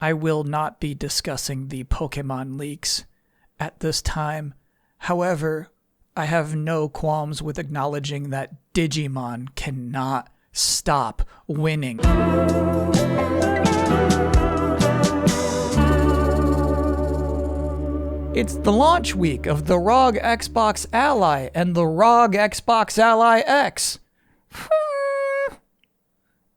I will not be discussing the Pokemon leaks at this time. However, I have no qualms with acknowledging that Digimon cannot stop winning. It's the launch week of the ROG Xbox Ally and the ROG Xbox Ally X.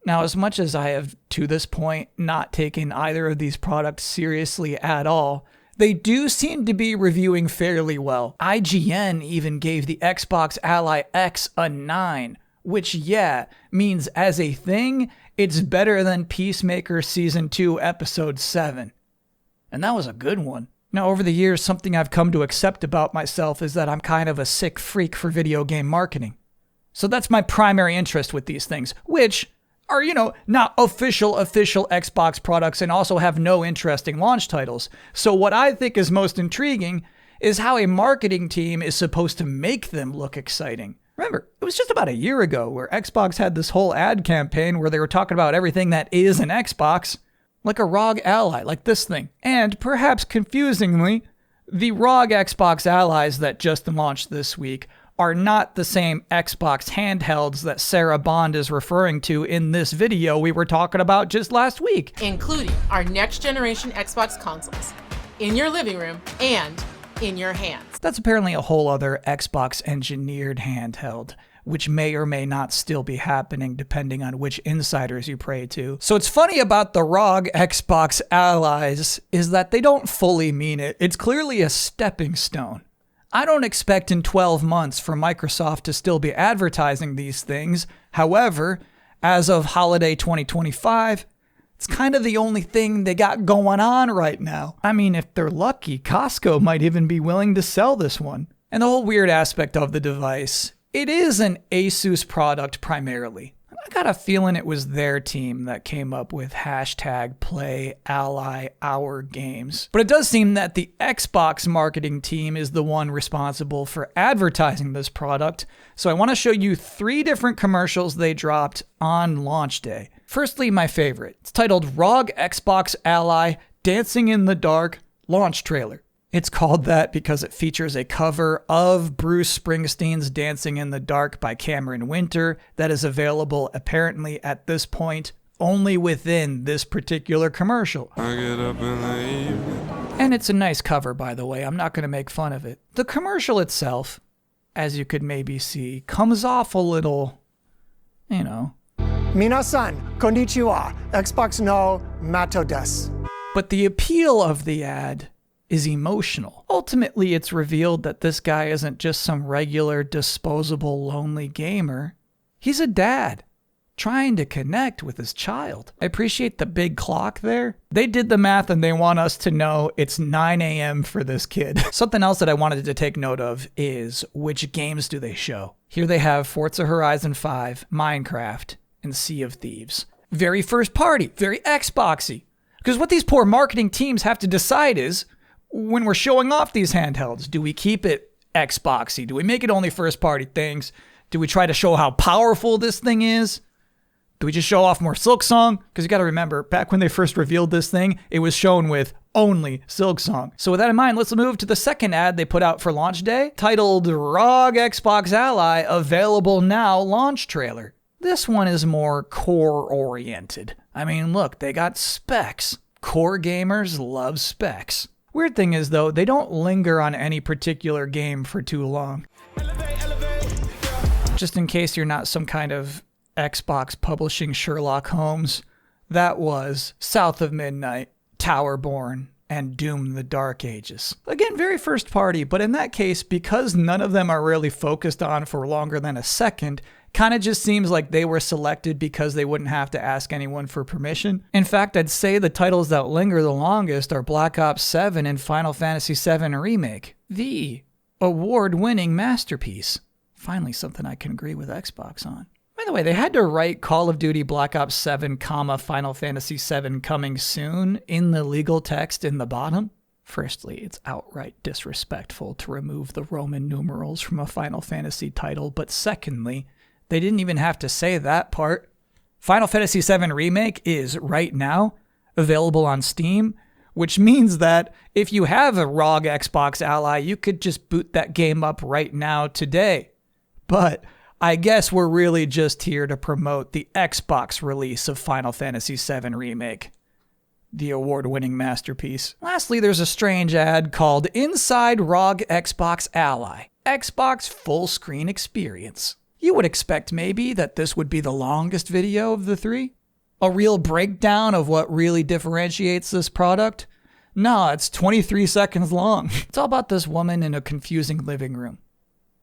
Now, as much as I have, to this point, not taken either of these products seriously at all, they do seem to be reviewing fairly well. IGN even gave the Xbox Ally X a 9, which, yeah, means as a thing, it's better than Peacemaker Season 2, Episode 7. And that was a good one. Now, over the years, something I've come to accept about myself is that I'm kind of a sick freak for video game marketing. So that's my primary interest with these things, which are, not official Xbox products and also have no interesting launch titles. So what I think is most intriguing is how a marketing team is supposed to make them look exciting. Remember, it was just about a year ago where Xbox had this whole ad campaign where they were talking about everything that is an Xbox, like a ROG Ally, like this thing. And perhaps confusingly, the ROG Xbox Allies that just launched this week are not the same Xbox handhelds that Sarah Bond is referring to in this video we were talking about just last week. Including our next generation Xbox consoles, in your living room and in your hands. That's apparently a whole other Xbox engineered handheld, which may or may not still be happening depending on which insiders you pray to. So what's funny about the ROG Xbox Allies is that they don't fully mean it. It's clearly a stepping stone. I don't expect in 12 months for Microsoft to still be advertising these things. However, as of holiday 2025, it's kind of the only thing they got going on right now. I mean, if they're lucky, Costco might even be willing to sell this one. And the whole weird aspect of the device, it is an Asus product primarily. I got a feeling it was their team that came up with #PlayAllyOurGames. But it does seem that the Xbox marketing team is the one responsible for advertising this product. So I want to show you 3 different commercials they dropped on launch day. Firstly, my favorite. It's titled ROG Xbox Ally Dancing in the Dark Launch Trailer. It's called that because it features a cover of Bruce Springsteen's Dancing in the Dark by Cameron Winter that is available apparently at this point only within this particular commercial. I get up in the evening. And it's a nice cover, by the way. I'm not going to make fun of it. The commercial itself, as you could maybe see, comes off a little, Minasan, konnichiwa. Xbox no mato desu. But the appeal of the ad is emotional. Ultimately, it's revealed that this guy isn't just some regular, disposable, lonely gamer. He's a dad trying to connect with his child. I appreciate the big clock there. They did the math and they want us to know it's 9 a.m. for this kid. Something else that I wanted to take note of is which games do they show? Here they have Forza Horizon 5, Minecraft, and Sea of Thieves. Very first party, very Xboxy. Because what these poor marketing teams have to decide is, when we're showing off these handhelds, do we keep it Xboxy? Do we make it only first party things? Do we try to show how powerful this thing is? Do we just show off more Silksong? Because you got to remember, back when they first revealed this thing, it was shown with only Silksong. So with that in mind, let's move to the second ad they put out for launch day, titled ROG Xbox Ally Available Now Launch Trailer. This one is more core oriented. I mean, look, they got specs. Core gamers love specs. Weird thing is, though, they don't linger on any particular game for too long. Just in case you're not some kind of Xbox publishing Sherlock Holmes, that was South of Midnight, Towerborn, and Doom the Dark Ages. Again, very first party, but in that case, because none of them are really focused on for longer than a second, kind of just seems like they were selected because they wouldn't have to ask anyone for permission. In fact, I'd say the titles that linger the longest are Black Ops 7 and Final Fantasy 7 Remake, the award-winning masterpiece. Finally, something I can agree with Xbox on. By the way, they had to write Call of Duty Black Ops 7, Final Fantasy 7 coming soon in the legal text in the bottom. Firstly, it's outright disrespectful to remove the Roman numerals from a Final Fantasy title, but secondly, they didn't even have to say that part. Final Fantasy VII Remake is, right now, available on Steam, which means that if you have a ROG Xbox Ally, you could just boot that game up right now today. But I guess we're really just here to promote the Xbox release of Final Fantasy VII Remake, the award-winning masterpiece. Lastly, there's a strange ad called Inside ROG Xbox Ally, Xbox Full Screen Experience. You would expect maybe that this would be the longest video of the three? A real breakdown of what really differentiates this product? No, it's 23 seconds long. It's all about this woman in a confusing living room.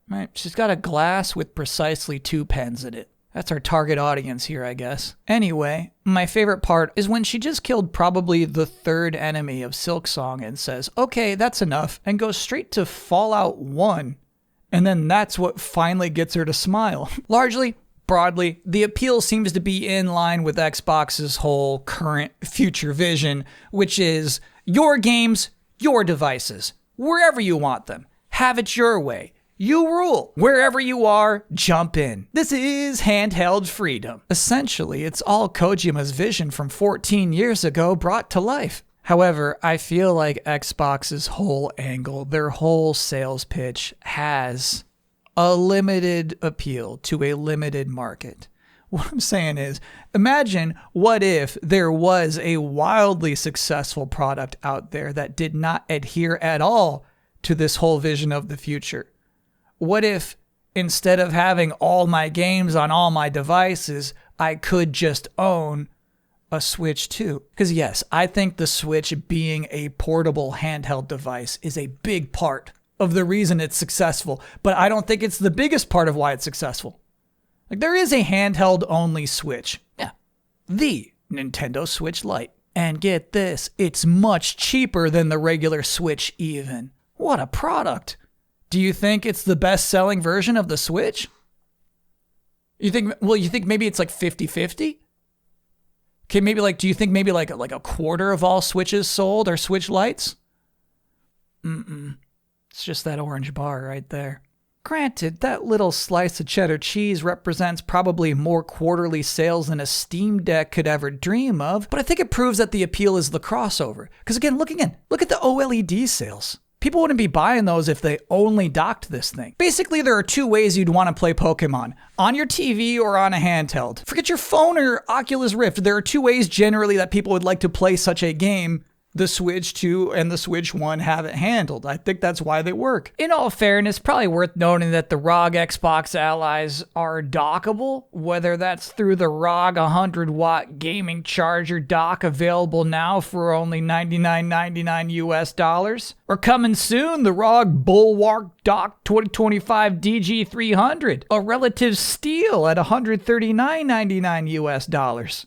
Right? She's got a glass with precisely 2 pens in it. That's our target audience here, I guess. Anyway, my favorite part is when she just killed probably the 3rd enemy of Silksong and says, okay, that's enough, and goes straight to Fallout 1. And then that's what finally gets her to smile. Largely, broadly, the appeal seems to be in line with Xbox's whole current future vision, which is your games, your devices, wherever you want them. Have it your way. You rule. Wherever you are, jump in. This is handheld freedom. Essentially, it's all Kojima's vision from 14 years ago brought to life. However, I feel like Xbox's whole angle, their whole sales pitch, has a limited appeal to a limited market. What I'm saying is, imagine what if there was a wildly successful product out there that did not adhere at all to this whole vision of the future. What if, instead of having all my games on all my devices, I could just own a Switch too? Because yes, I think the Switch being a portable handheld device is a big part of the reason it's successful, but I don't think it's the biggest part of why it's successful. Like, there is a handheld only Switch. Yeah. The Nintendo Switch Lite. And get this, it's much cheaper than the regular Switch even. What a product. Do you think it's the best-selling version of the Switch? You think maybe it's like 50-50? Okay, maybe do you think maybe like a quarter of all Switches sold are Switch Lites? It's just that orange bar right there. Granted, that little slice of cheddar cheese represents probably more quarterly sales than a Steam Deck could ever dream of, but I think it proves that the appeal is the crossover. Because again, look at the OLED sales. People wouldn't be buying those if they only docked this thing. Basically, there are 2 ways you'd want to play Pokemon. On your TV or on a handheld. Forget your phone or Oculus Rift. There are 2 ways generally that people would like to play such a game. The Switch 2 and the Switch 1 have it handled. I think that's why they work. In all fairness, probably worth noting that the ROG Xbox Allies are dockable, whether that's through the ROG 100-watt gaming charger dock available now for only $99.99 US, or coming soon, the ROG Bulwark Dock 2025 DG300, a relative steal at $139.99 US.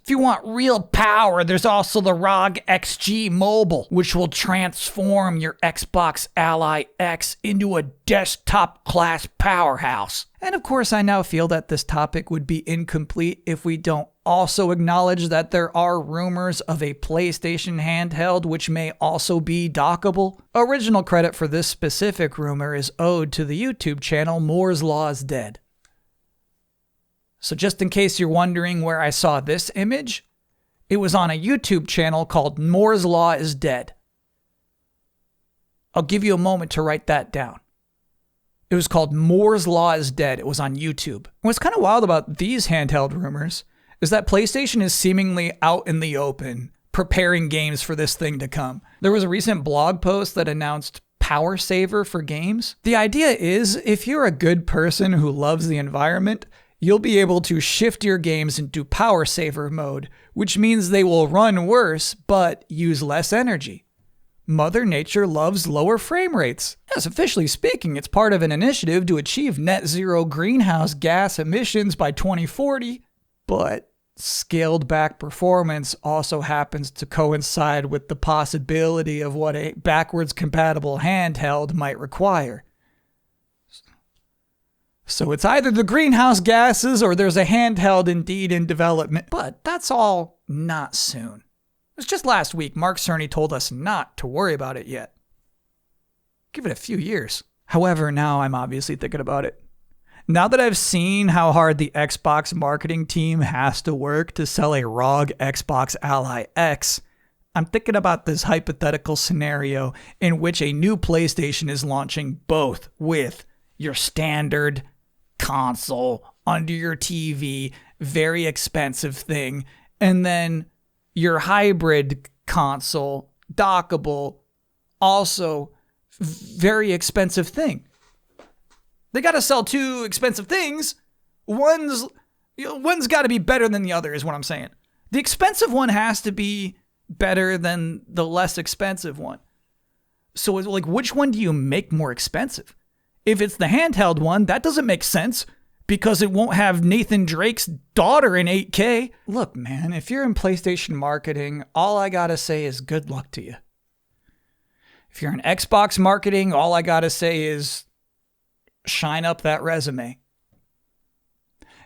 If you want real power, there's also the ROG XG Mobile, which will transform your Xbox Ally X into a desktop-class powerhouse. And of course, I now feel that this topic would be incomplete if we don't also acknowledge that there are rumors of a PlayStation handheld which may also be dockable. Original credit for this specific rumor is owed to the YouTube channel Moore's Law is Dead. So just in case you're wondering where I saw this image, it was on a YouTube channel called Moore's Law is Dead. I'll give you a moment to write that down. It was called Moore's Law is Dead. It was on YouTube. What's kind of wild about these handheld rumors is that PlayStation is seemingly out in the open, preparing games for this thing to come. There was a recent blog post that announced Power Saver for games. The idea is, if you're a good person who loves the environment, you'll be able to shift your games into Power Saver mode, which means they will run worse, but use less energy. Mother Nature loves lower frame rates. Yes, officially speaking, it's part of an initiative to achieve net zero greenhouse gas emissions by 2040, but scaled back performance also happens to coincide with the possibility of what a backwards compatible handheld might require. So it's either the greenhouse gases or there's a handheld indeed in development, but that's all not soon. It was just last week Mark Cerny told us not to worry about it yet. Give it a few years. However, now I'm obviously thinking about it. Now that I've seen how hard the Xbox marketing team has to work to sell a ROG Xbox Ally X, I'm thinking about this hypothetical scenario in which a new PlayStation is launching both with your standard console under your TV, very expensive thing, and then your hybrid console, dockable, also very expensive thing. They got to sell two expensive things. One's got to be better than the other is what I'm saying. The expensive one has to be better than the less expensive one. So it's like, which one do you make more expensive? If it's the handheld one, that doesn't make sense because it won't have Nathan Drake's daughter in 8K. Look, man, if you're in PlayStation marketing, all I gotta say is good luck to you. If you're in Xbox marketing, all I gotta say is shine up that resume.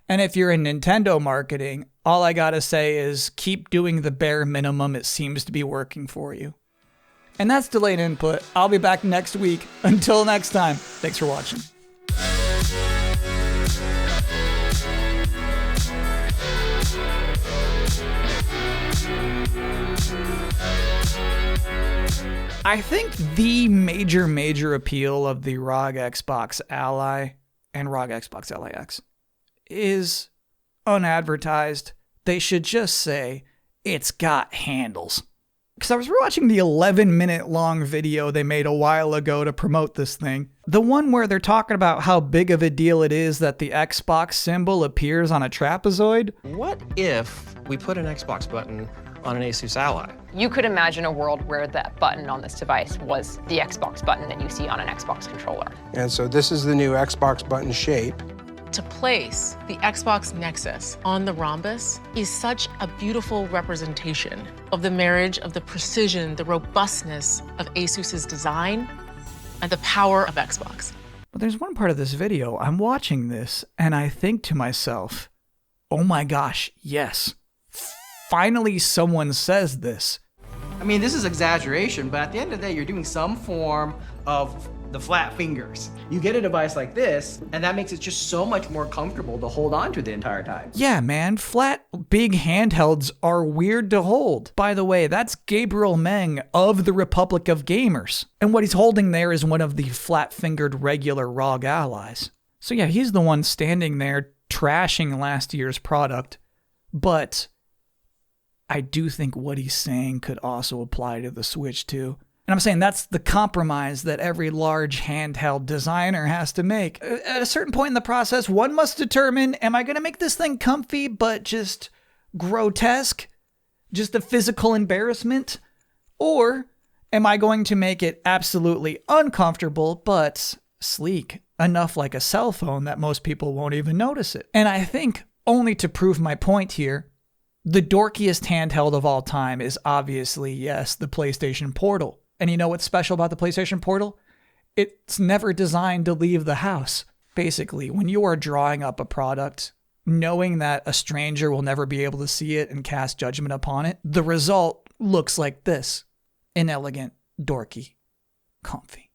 And if you're in Nintendo marketing, all I gotta say is keep doing the bare minimum. It seems to be working for you. And that's Delayed Input. I'll be back next week. Until next time, thanks for watching. I think the major appeal of the ROG Xbox Ally and ROG Xbox Ally X is unadvertised. They should just say, it's got handles. Because I was watching the 11-minute long video they made a while ago to promote this thing. The one where they're talking about how big of a deal it is that the Xbox symbol appears on a trapezoid. What if we put an Xbox button on an Asus Ally? You could imagine a world where that button on this device was the Xbox button that you see on an Xbox controller. And so this is the new Xbox button shape. To place the Xbox Nexus on the rhombus is such a beautiful representation of the marriage of the precision, the robustness of Asus's design, and the power of Xbox. But there's one part of this video, I'm watching this, and I think to myself, oh my gosh, yes. Finally someone says this. I mean, this is exaggeration, but at the end of the day, you're doing some form of the flat fingers. You get a device like this, and that makes it just so much more comfortable to hold on to the entire time. Yeah, man, flat, big handhelds are weird to hold. By the way, that's Gabriel Meng of the Republic of Gamers. And what he's holding there is one of the flat-fingered regular ROG Allies. So yeah, he's the one standing there trashing last year's product, but I do think what he's saying could also apply to the Switch too. And I'm saying that's the compromise that every large handheld designer has to make. At a certain point in the process, one must determine, am I going to make this thing comfy but just grotesque? Just a physical embarrassment? Or am I going to make it absolutely uncomfortable but sleek, enough like a cell phone that most people won't even notice it? And I think, only to prove my point here, the dorkiest handheld of all time is obviously, yes, the PlayStation Portal. And you know what's special about the PlayStation Portal? It's never designed to leave the house. Basically, when you are drawing up a product, knowing that a stranger will never be able to see it and cast judgment upon it, the result looks like this. Inelegant, dorky, comfy.